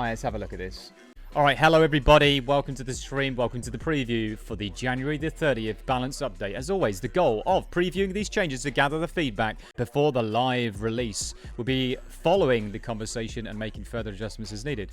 Alright, let's have a look at this. Alright, hello everybody. Welcome to the stream. Welcome to the preview for the January the 30th balance update. As always, the goal of previewing these changes to gather the feedback before the live release. We'll be following the conversation and making further adjustments as needed.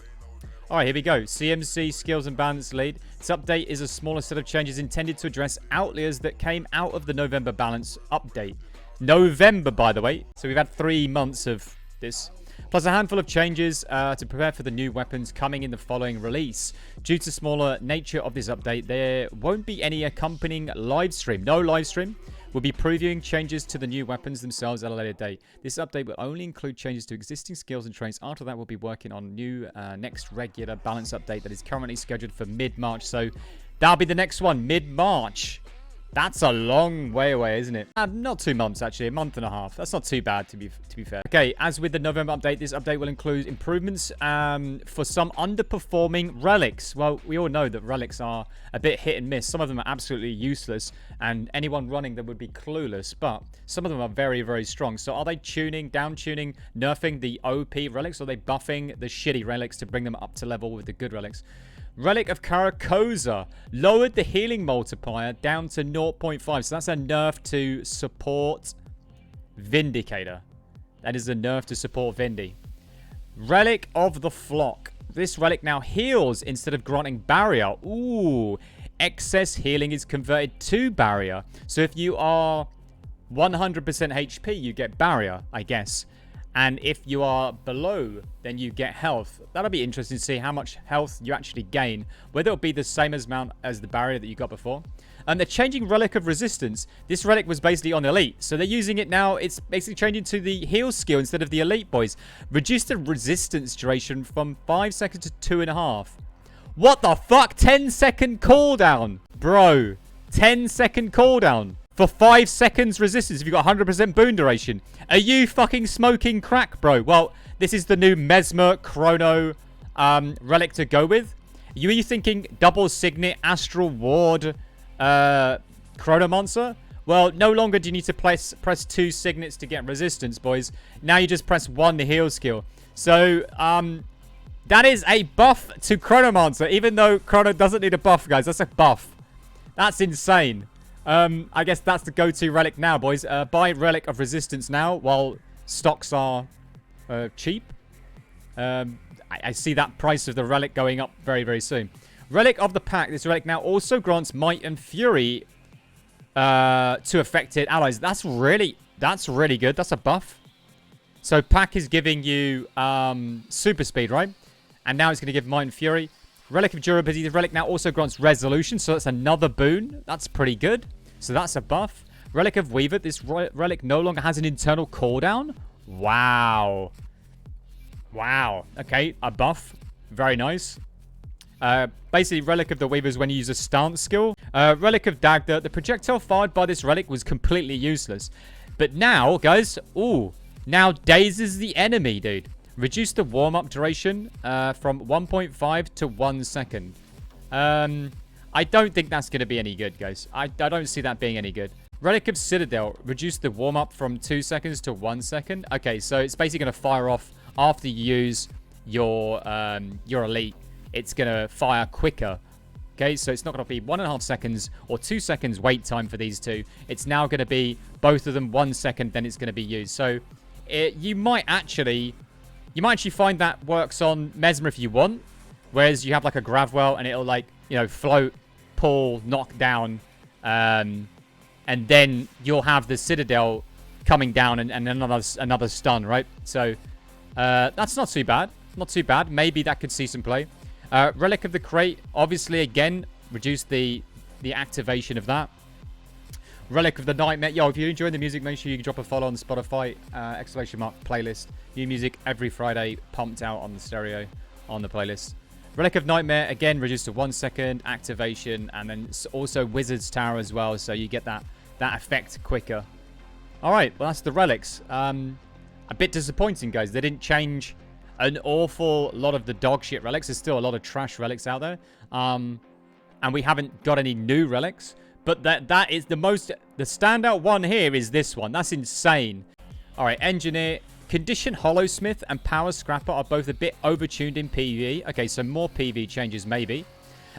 Alright, here we go. CMC Skills and Balance Lead. This update is a smaller set of changes intended to address outliers that came out of the November balance update. November, by the way. So we've had 3 months of this. Plus a handful of changes to prepare for the new weapons coming in the following release. Due to smaller nature of this update, there won't be any accompanying live stream. No live stream. We'll be previewing changes to the new weapons themselves at a later date. This update will only include changes to existing skills and traits. After that, we'll be working on new next regular balance update that is currently scheduled for mid-March. So that'll be the next one, mid-March. That's a long way away, isn't it? Not 2 months, actually. A month and a half. That's not too bad, to be fair. Okay, as with the November update, this update will include improvements for some underperforming relics. Well, we all know that relics are a bit hit and miss. Some of them are absolutely useless, and anyone running them would be clueless. But some of them are very, very strong. So are they tuning, down-tuning, nerfing the OP relics? Or are they buffing the shitty relics to bring them up to level with the good relics? Relic of 𝗠𝗘𝗧𝗔 lowered the healing multiplier down to 0.5. So that's a nerf to support Vindicator. That is a nerf to support Vindy. Relic of the Flock. This relic now heals instead of granting barrier. Ooh. Excess healing is converted to barrier. So if you are 100% HP, you get barrier, I guess. And if you are below, then you get health. That'll be interesting to see how much health you actually gain. Whether it'll be the same amount as the barrier that you got before. And they're changing Relic of Resistance. This relic was basically on Elite. So they're using it now. It's basically changing to the heal skill instead of the Elite, boys. Reduce the resistance duration from 5 seconds to 2.5. What the fuck? 10-second cooldown. Bro, 10-second cooldown. For 5 seconds resistance if you've got 100% boon duration. Are you fucking smoking crack, bro? Well, this is the new Mesmer Chrono relic to go with. Are you thinking double signet, astral ward, Necromancer? Well, no longer do you need to press 2 signets to get resistance, boys. Now you just press 1 to heal skill. So, that is a buff to Necromancer. Even though Chrono doesn't need a buff, guys. That's a buff. That's insane. I guess that's the go-to relic now, boys. Buy Relic of Resistance now while stocks are cheap. I see that price of the relic going up very, very soon. Relic of the Pack. This relic now also grants Might and Fury to affected allies. That's really good. That's a buff. So Pack is giving you super speed, right? And now it's going to give Might and Fury. Relic of Durability. The relic now also grants Resolution, so that's another boon. That's pretty good. So that's a buff. Relic of Weaver. This relic no longer has an internal cooldown. Wow. Wow. Okay, a buff. Very nice. Basically, Relic of the Weaver is when you use a stance skill. Relic of Dagda. The projectile fired by this relic was completely useless. But now, guys, now dazes the enemy, dude. Reduce the warm-up duration from 1.5 to 1 second. I don't think that's going to be any good, guys. I don't see that being any good. Relic of Citadel. Reduce the warm-up from 2 seconds to 1 second. Okay, so it's basically going to fire off after you use your Elite. It's going to fire quicker. Okay, so it's not going to be 1.5 seconds or 2 seconds wait time for these two. It's now going to be both of them 1 second, then it's going to be used. So you might actually find that works on Mesmer if you want. Whereas you have like a Gravwell and it'll like, float, pull, knock down. And then you'll have the Citadel coming down and another stun, right? So that's not too bad. Not too bad. Maybe that could see some play. Relic of the Crate. Obviously, again, reduce the activation of that. Relic of the Nightmare. Yo, if you're enjoying the music, make sure you drop a follow on Spotify. ! Playlist. New music every Friday, pumped out on the stereo on the playlist. Relic of Nightmare, again, reduced to 1 second activation. And then also Wizard's Tower as well. So you get that effect quicker. All right, well, that's the relics. A bit disappointing, guys. They didn't change an awful lot of the dog shit relics. There's still a lot of trash relics out there. And we haven't got any new relics. But the standout one here is this one. That's insane. All right, Engineer. Condition Hollowsmith and Power Scrapper are both a bit overtuned in PvE. Okay, so more PvE changes maybe.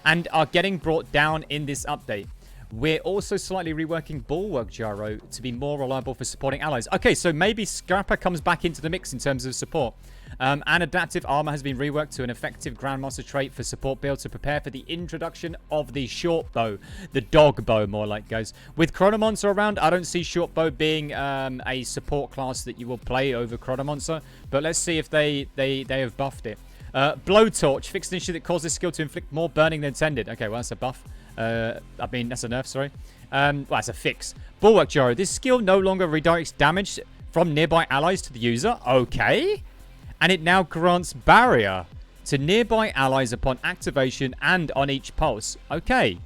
And are getting brought down in this update. We're also slightly reworking Bulwark Gyro to be more reliable for supporting allies. Okay, so maybe Scrapper comes back into the mix in terms of support. And Adaptive Armor has been reworked to an effective Grandmaster trait for support build to prepare for the introduction of the short bow. The dog bow, more like, guys. With Chronomancer around, I don't see short bow being a support class that you will play over Chronomancer. But let's see if they have buffed it. Blowtorch, fixed an issue that causes skill to inflict more burning than intended. Okay, well, that's a buff. I mean, that's a nerf, sorry. Well, that's a fix. Bulwark Gyro. This skill no longer redirects damage from nearby allies to the user. Okay. And it now grants barrier to nearby allies upon activation and on each pulse. Okay.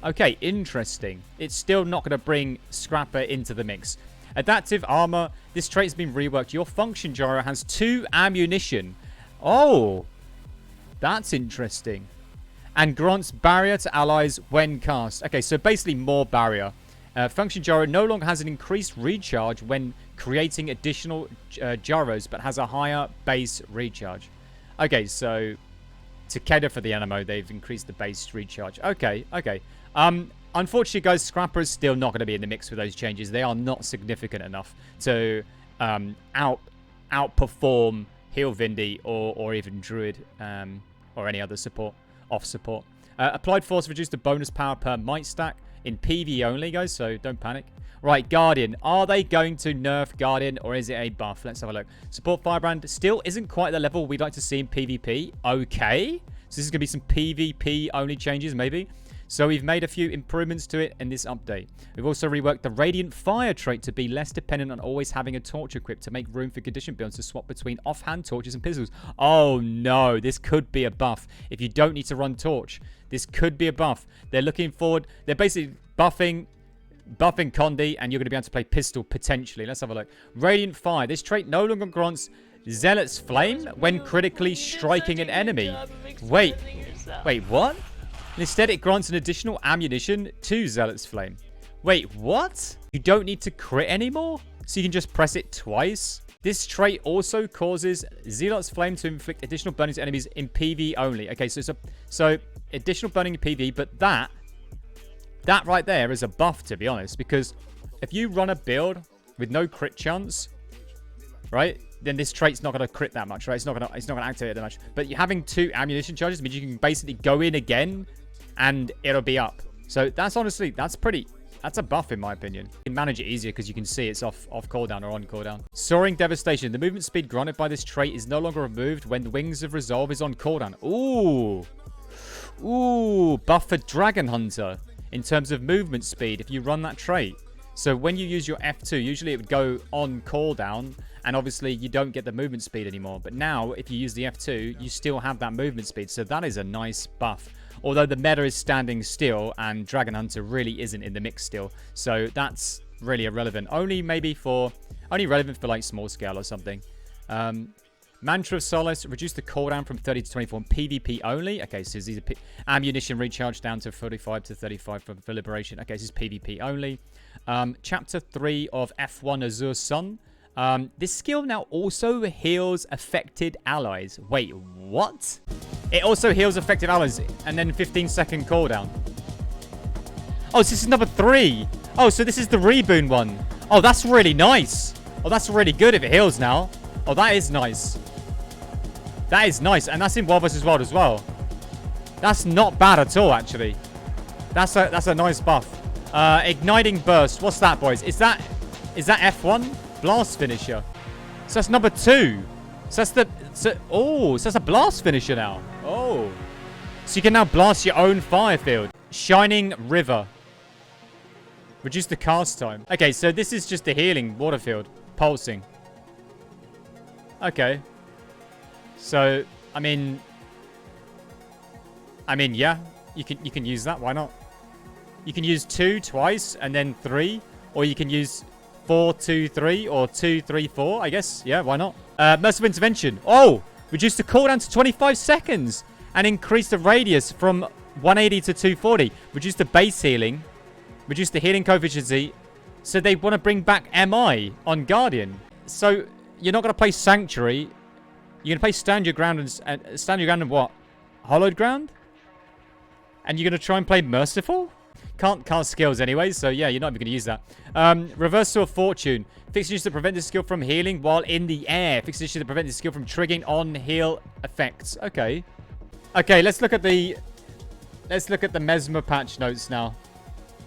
Okay, interesting. It's still not going to bring Scrapper into the mix. Adaptive Armor. This trait has been reworked. Your function gyro has 2 ammunition. Oh. That's interesting. And grants barrier to allies when cast. Okay, so basically more barrier. Function gyro no longer has an increased recharge when creating additional gyros, but has a higher base recharge. Okay, so to cater for the NMO, they've increased the base recharge. Okay, okay. Unfortunately, guys, Scrapper is still not going to be in the mix with those changes. They are not significant enough to outperform Heal Vindy or even Druid or any other support. Off support. Applied Force reduced the bonus power per might stack in PV only, guys, so don't panic. Right, Guardian. Are they going to nerf Guardian or is it a buff? Let's have a look. Support Firebrand still isn't quite the level we'd like to see in PvP. Okay. So this is going to be some PvP only changes, maybe. So we've made a few improvements to it in this update. We've also reworked the Radiant Fire trait to be less dependent on always having a torch equipped to make room for condition builds to swap between offhand torches and pistols. Oh no, this could be a buff. If you don't need to run torch, this could be a buff. They're looking forward. They're basically buffing Condi, and you're going to be able to play pistol potentially. Let's have a look. Radiant Fire. This trait no longer grants Zealot's Flame when critically striking an enemy. Wait, what? Instead, it grants an additional ammunition to Zealot's Flame. Wait, what? You don't need to crit anymore? So you can just press it twice? This trait also causes Zealot's Flame to inflict additional burning to enemies in PV only. Okay, so additional burning in PV, but that right there is a buff, to be honest, because if you run a build with no crit chance, right, then this trait's not going to crit that much, right? It's not going to activate that much. But having 2 ammunition charges means you can basically go in again and it'll be up. So that's honestly, that's a buff in my opinion. You can manage it easier because you can see it's off cooldown or on cooldown. Soaring Devastation. The movement speed granted by this trait is no longer removed when the Wings of Resolve is on cooldown. Ooh, buff for Dragon Hunter in terms of movement speed if you run that trait. So when you use your F2, usually it would go on cooldown, and obviously you don't get the movement speed anymore. But now, if you use the F2, you still have that movement speed. So that is a nice buff. Although the meta is standing still, and Dragon Hunter really isn't in the mix still. So that's really irrelevant. Only relevant for like small scale or something. Mantra of Solace, reduce the cooldown from 30 to 24 in PvP only. Okay, so these are ammunition recharge down to 45 to 35 for Liberation. Okay, this is PvP only. Chapter 3 of F1 Azure Sun. This skill now also heals affected allies. Wait, what? It also heals affected allies and then 15-second cooldown. Oh, so this is number 3. Oh, so this is the Reboon one. Oh, that's really nice. Oh, that's really good if it heals now. Oh, that is nice. That is nice. And that's in World vs. World as well. That's not bad at all, actually. That's a nice buff. Igniting Burst. What's that, boys? Is that F1? Blast Finisher. So that's number 2. So that's a blast finisher now. Oh. So you can now blast your own fire field. Shining River. Reduce the cast time. Okay, so this is just the healing water field. Pulsing. Okay. So, I mean, yeah. You can use that. Why not? You can use 2 twice and then 3. Or you can use 4, 2, 3, or 2, 3, 4, I guess. Yeah, why not? Merciful Intervention. Oh! Reduce the cooldown to 25 seconds. And increase the radius from 180 to 240. Reduce the base healing. Reduce the healing coefficient. So they want to bring back MI on Guardian. So you're not gonna play Sanctuary. You're gonna play Stand Your Ground and Stand Your Ground and what? Hollowed Ground? And you're gonna try and play Merciful? Can't cast skills anyway, so yeah, you're not even gonna use that. Reversal of Fortune. Fixed conditions to prevent this skill from healing while in the air. Fixed conditions to prevent this skill from triggering on heal effects. Okay. Okay, let's look at the Mesmer patch notes now.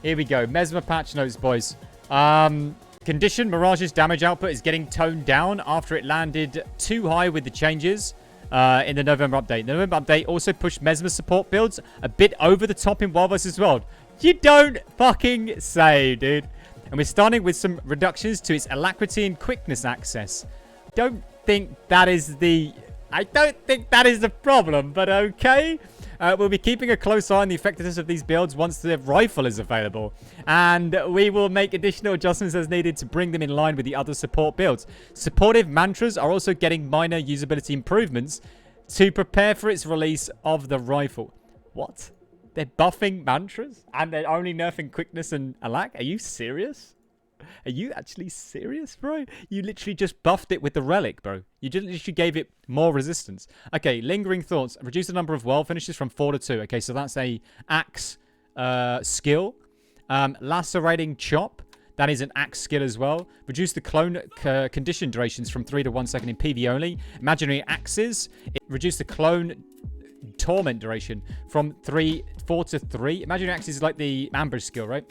Here we go. Mesmer patch notes, boys. Condition Mirage's damage output is getting toned down after it landed too high with the changes in the November update. The November update also pushed Mesmer support builds a bit over the top in Wild vs. Wild. You don't fucking say, dude. And we're starting with some reductions to its alacrity and quickness access. I don't think that is the problem, but okay. We'll be keeping a close eye on the effectiveness of these builds once the rifle is available. And we will make additional adjustments as needed to bring them in line with the other support builds. Supportive mantras are also getting minor usability improvements to prepare for its release of the rifle. What? They're buffing mantras? And they're only nerfing quickness and alac? Are you serious? Are you actually serious, bro? You literally just buffed it with the Relic, bro. You just literally gave it more resistance. Okay, Lingering Thoughts. Reduce the number of world finishes from 4 to 2. Okay, so that's a axe skill. Lacerating Chop. That is an axe skill as well. Reduce the clone condition durations from 3 to 1 second in PV only. Imaginary Axes. Reduce the clone torment duration from 4 to 3. Imaginary Axes is like the ambush skill, right?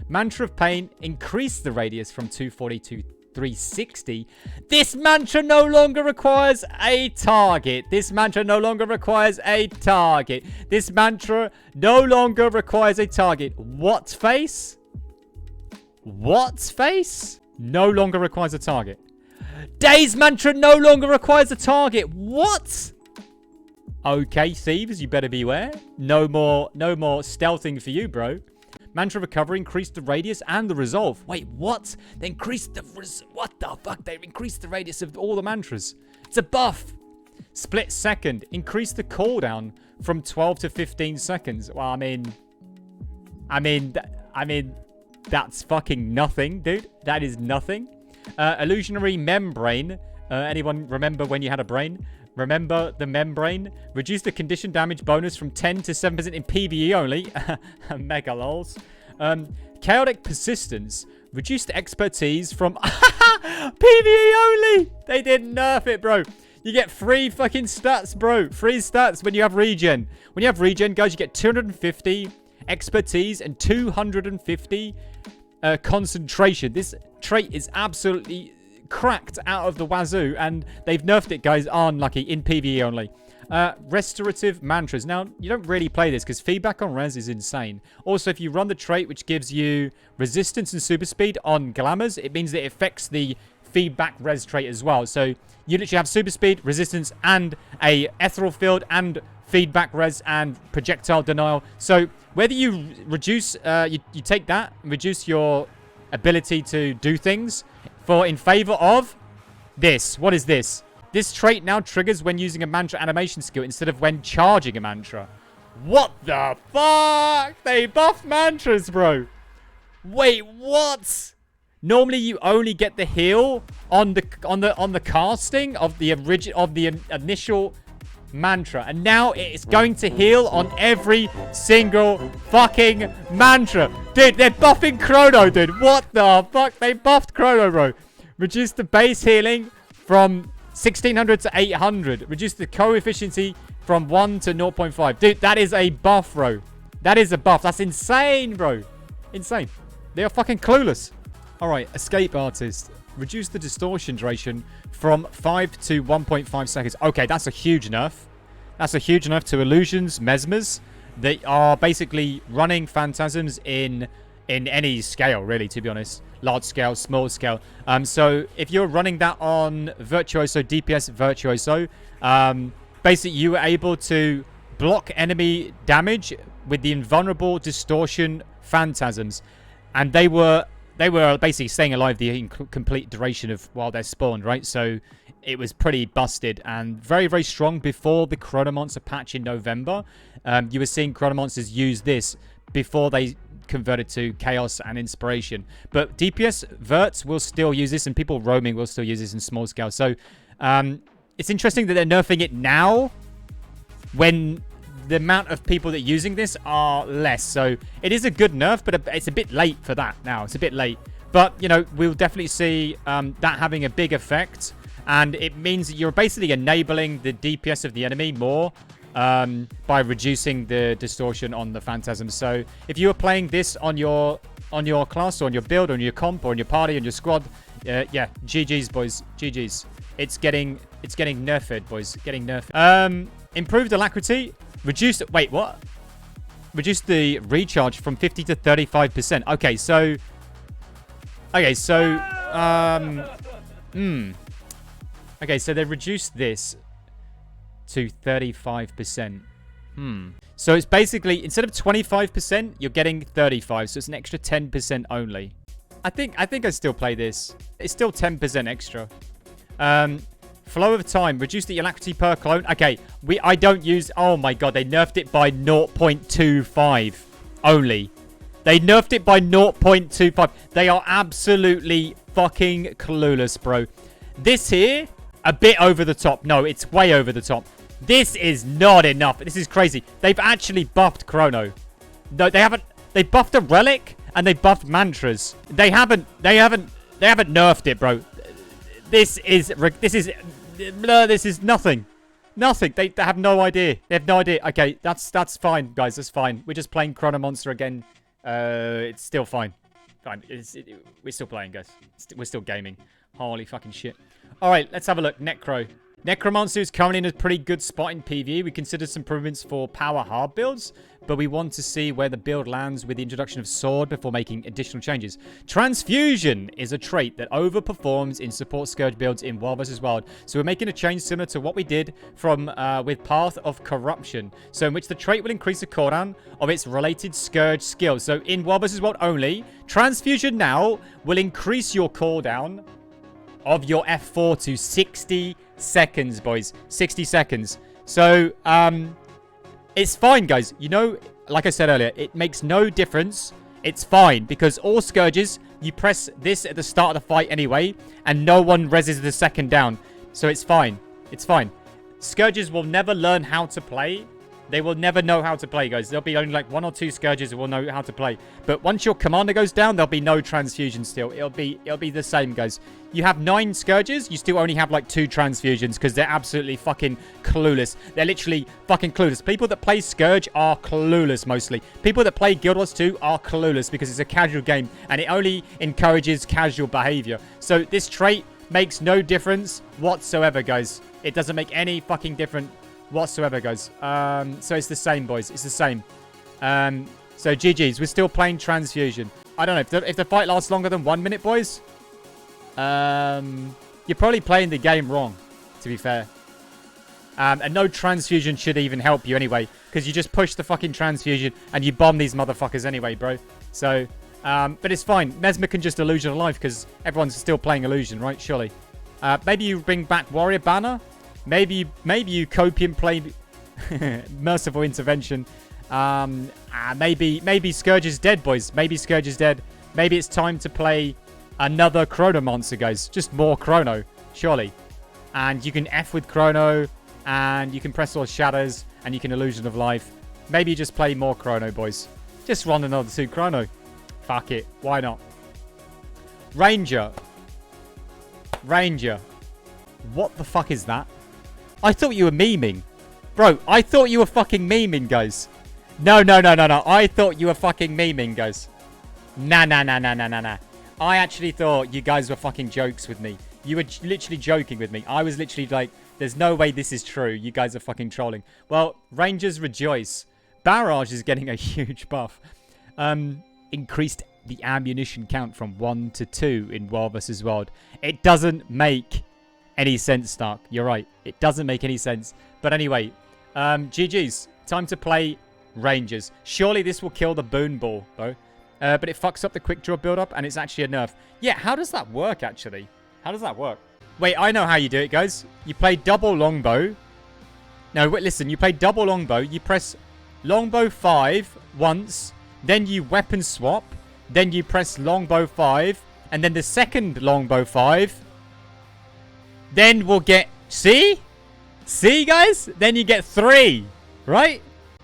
Mantra of Pain, increase the radius from 240 to 360. This mantra no longer requires a target. This mantra no longer requires a target. This mantra no longer requires a target. What face? What face? No longer requires a target. Days mantra no longer requires a target. What? Okay, thieves, you better beware. No more stealthing for you, bro. Mantra Recovery increased the radius and the resolve. Wait, what? They increased the... What the fuck? They increased the radius of all the mantras. It's a buff. Split Second. Increase the cooldown from 12 to 15 seconds. Well, I mean, that's fucking nothing, dude. That is nothing. Illusionary Membrane. Anyone remember when you had a brain? Remember the membrane? Reduce the condition damage bonus from 10 to 7% in PvE only. Mega lols. Chaotic Persistence. Reduce the expertise from PvE only. They didn't nerf it, bro. You get free fucking stats, bro. Free stats when you have regen. When you have regen, guys, you get 250 expertise and 250 concentration. This trait is absolutely cracked out of the wazoo, and they've nerfed it, guys. Unlucky. In PvE only. Restorative Mantras. Now, you don't really play this because feedback on res is insane. Also, if you run the trait which gives you resistance and super speed on glamours, it means that it affects the feedback res trait as well. So you literally have super speed, resistance, and a ethereal field, and feedback res, and projectile denial. So whether you reduce, you take that and reduce your ability to do things in favor of this. What is this? This trait now triggers when using a mantra animation skill instead of when charging a mantra. What the fuck? They buffed mantras, bro. Wait, what? Normally you only get the heal on the casting of the initial mantra, and now it's going to heal on every single fucking mantra. Dude, they're buffing Chrono, dude. What the fuck? They buffed Chrono, bro. Reduce the base healing from 1600 to 800. Reduce the coefficient from 1 to 0.5. Dude, that is a buff, bro. That is a buff. That's insane, bro. Insane. They are fucking clueless. All right, Escape Artist. Reduce the distortion duration from 5 to 1.5 seconds. Okay, that's a huge nerf. That's a huge nerf to illusions, mesmers. They are basically running phantasms in any scale, really, to be honest. Large scale, small scale. So if you're running that on Virtuoso, DPS Virtuoso, basically you were able to block enemy damage with the invulnerable distortion phantasms. And they were basically staying alive the complete duration of while they're spawned, right? So it was pretty busted and very, very strong before the Chronomancer patch in November. You were seeing Chronomancers use this before they converted to Chaos and Inspiration. But DPS verts will still use this, and people roaming will still use this in small scale. So it's interesting that they're nerfing it now when the amount of people that are using this are less. So it is a good nerf, but it's a bit late for that now. It's a bit late. But, you know, we'll definitely see that having a big effect. And it means that you're basically enabling the DPS of the enemy more by reducing the distortion on the Phantasm. So if you were playing this on your class, or on your build, or on your comp, or on your party, on your squad, yeah, GG's, boys. GG's. It's getting nerfed, boys. Getting nerfed. Improved alacrity. Reduced... Wait, what? Reduced the recharge from 50 to 35%. Okay, so... Okay, so... Okay, so they reduced this to 35%. So it's basically, instead of 25%, you're getting 35. So it's an extra 10% only. I think I still play this. It's still 10% extra. Flow of time. Reduce the alacrity per clone. Okay, I don't use... Oh my god, they nerfed it by 0.25 only. They nerfed it by 0.25. They are absolutely fucking clueless, bro. This here, a bit over the top. No, it's way over the top. This is not enough. This is crazy. They've actually buffed Chrono. No, they haven't. They buffed a Relic and they buffed Mantras. They haven't nerfed it, bro. This is nothing. Nothing. They have no idea. They have no idea. Okay, that's fine, guys. That's fine. We're just playing Chronomonster again. It's still fine. Fine. We're still playing, guys. We're still gaming. Holy fucking shit. All right, let's have a look. Necromancer is currently in a pretty good spot in PvE. We considered some improvements for power hard builds, but we want to see where the build lands with the introduction of Sword before making additional changes. Transfusion is a trait that overperforms in support Scourge builds in Wild vs. Wild. So we're making a change similar to what we did with Path of Corruption. So in which the trait will increase the cooldown of its related Scourge skill. So in Wild vs. Wild only, Transfusion now will increase your cooldown of your F4 to 60 seconds, boys. 60 seconds. So, it's fine, guys. You know, like I said earlier, it makes no difference. It's fine, because all Scourges, you press this at the start of the fight anyway, and no one reses the second down. So it's fine. It's fine. Scourges will never learn how to play. They will never know how to play, guys. There'll be only like 1 or 2 Scourges who will know how to play. But once your commander goes down, there'll be no transfusion still. It'll be the same, guys. You have 9 Scourges, you still only have like 2 transfusions because they're absolutely fucking clueless. They're literally fucking clueless. People that play Scourge are clueless mostly. People that play Guild Wars 2 are clueless because it's a casual game and it only encourages casual behavior. So this trait makes no difference whatsoever, guys. It doesn't make any fucking difference whatsoever, guys. So it's the same, boys. It's the same. So GG's. We're still playing Transfusion. I don't know. If the fight lasts longer than 1 minute, boys, you're probably playing the game wrong, to be fair. And no Transfusion should even help you anyway, because you just push the fucking Transfusion and you bomb these motherfuckers anyway, bro. So, but it's fine. Mesmer can just Illusion of Life because everyone's still playing Illusion, right? Surely. Maybe you bring back Warrior Banner. Maybe you Copium play Merciful Intervention. Maybe Scourge is dead, boys. Maybe Scourge is dead. Maybe it's time to play another Chronomancer, guys. Just more Chrono, surely. And you can F with Chrono, and you can press all Shadows, and you can Illusion of Life. Maybe you just play more Chrono, boys. Just run another 2 Chrono. Fuck it. Why not? Ranger. What the fuck is that? I thought you were memeing. Bro, I thought you were fucking memeing, guys. No. I thought you were fucking memeing, guys. Nah. I actually thought you guys were fucking jokes with me. You were literally joking with me. I was literally like, there's no way this is true. You guys are fucking trolling. Well, Rangers rejoice. Barrage is getting a huge buff. Increased the ammunition count from 1 to 2 in Wild vs. Wild. It doesn't make any sense, Stark. You're right. It doesn't make any sense. But anyway, GG's. Time to play Rangers. Surely this will kill the Boon Ball, though. But it fucks up the quick draw build-up, and it's actually a nerf. Yeah, how does that work, actually? How does that work? Wait, I know how you do it, guys. You play double longbow. No, wait, listen. You play double longbow. You press longbow 5 once. then you weapon swap, then you press longbow 5, and then the second longbow 5, then we'll get... See? See, guys? Then you get 3, right?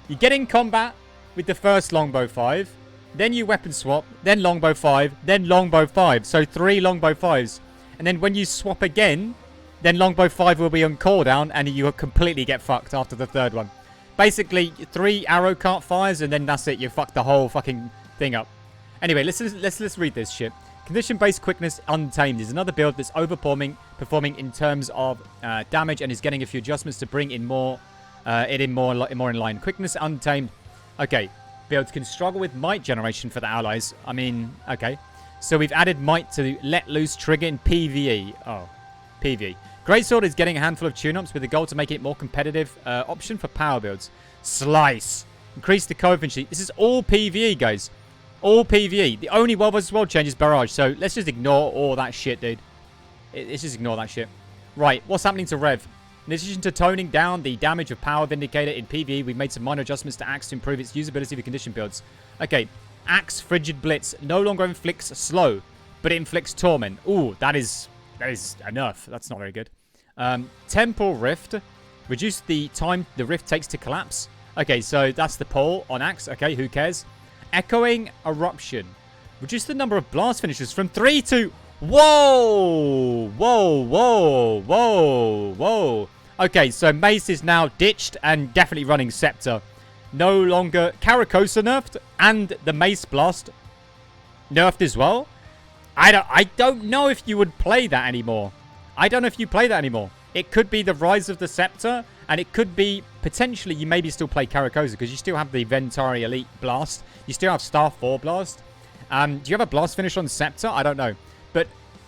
You get in combat with the first longbow 5, then you weapon swap, then longbow 5, then longbow 5. So 3 longbow 5s. And then when you swap again, then longbow 5 will be on cooldown, and you completely get fucked after the third one. Basically, 3 arrow cart fires, and then that's it. You fuck the whole fucking thing up. Anyway, let's read this shit. Condition-based quickness untamed is another build that's performing in terms of damage and is getting a few adjustments to bring in more more in line. Quickness untamed. Okay, builds can struggle with might generation for the allies. I mean, okay. So we've added might to let loose trigger in PvE. Oh, PvE. Greatsword is getting a handful of tune-ups with the goal to make it more competitive option for power builds. Slice. Increase the coefficient. This is all PvE, guys. All PvE. The only world versus world change is barrage. So let's just ignore all that shit, dude. Let's just ignore that shit. Right. What's happening to Rev? In addition to toning down the damage of Power Vindicator in PvE, we've made some minor adjustments to Axe to improve its usability for condition builds. Okay. Axe Frigid Blitz no longer inflicts slow, but it inflicts torment. Ooh, that is enough. That's not very good. Temporal Rift. Reduce the time the rift takes to collapse. Okay, so that's the poll on Axe. Okay, who cares? Echoing Eruption. Reduce the number of blast finishes from 3 to... Whoa! Whoa, whoa, whoa, whoa. Okay, so Mace is now ditched and definitely running Scepter. No longer... Caracosa nerfed and the Mace Blast nerfed as well. I don't know if you would play that anymore. I don't know if you play that anymore. It could be the Rise of the Scepter, and it could be, potentially, you maybe still play Caracosa, because you still have the Ventari Elite Blast. You still have Star 4 Blast. Do you have a Blast finish on Scepter? I don't know. But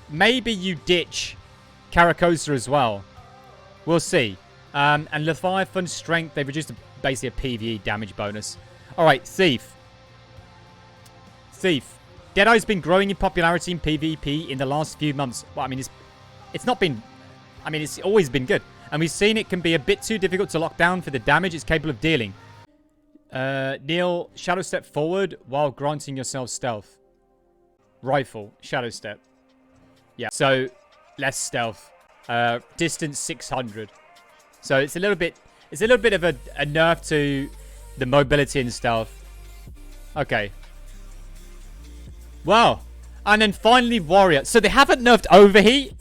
maybe you ditch Caracosa as well. We'll see. And Leviathan Strength, they've reduced basically a PvE damage bonus. Alright, Thief. Thief. Deadeye's been growing in popularity in PvP in the last few months. Well, I mean, it's not been... I mean, it's always been good. And we've seen it can be a bit too difficult to lock down for the damage it's capable of dealing. Neil, Shadow Step forward while granting yourself stealth. Rifle, Shadow Step. Yeah, so less stealth. Distance 600. So it's a little bit of a nerf to the mobility and stealth. Okay. Wow. And then finally Warrior. So they haven't nerfed Overheat.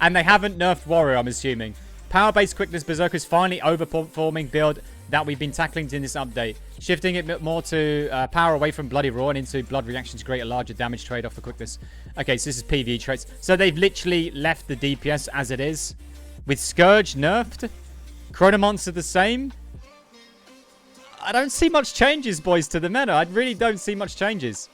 And they haven't nerfed Warrior, I'm assuming. Power-based quickness Berserker is finally overperforming build that we've been tackling in this update. Shifting it more to power away from Bloody Raw and into blood reactions create a larger damage trade-off for quickness. Okay, so this is PvE traits. So they've literally left the DPS as it is. With Scourge nerfed. Chronomancer the same. I don't see much changes, boys, to the meta. I really don't see much changes.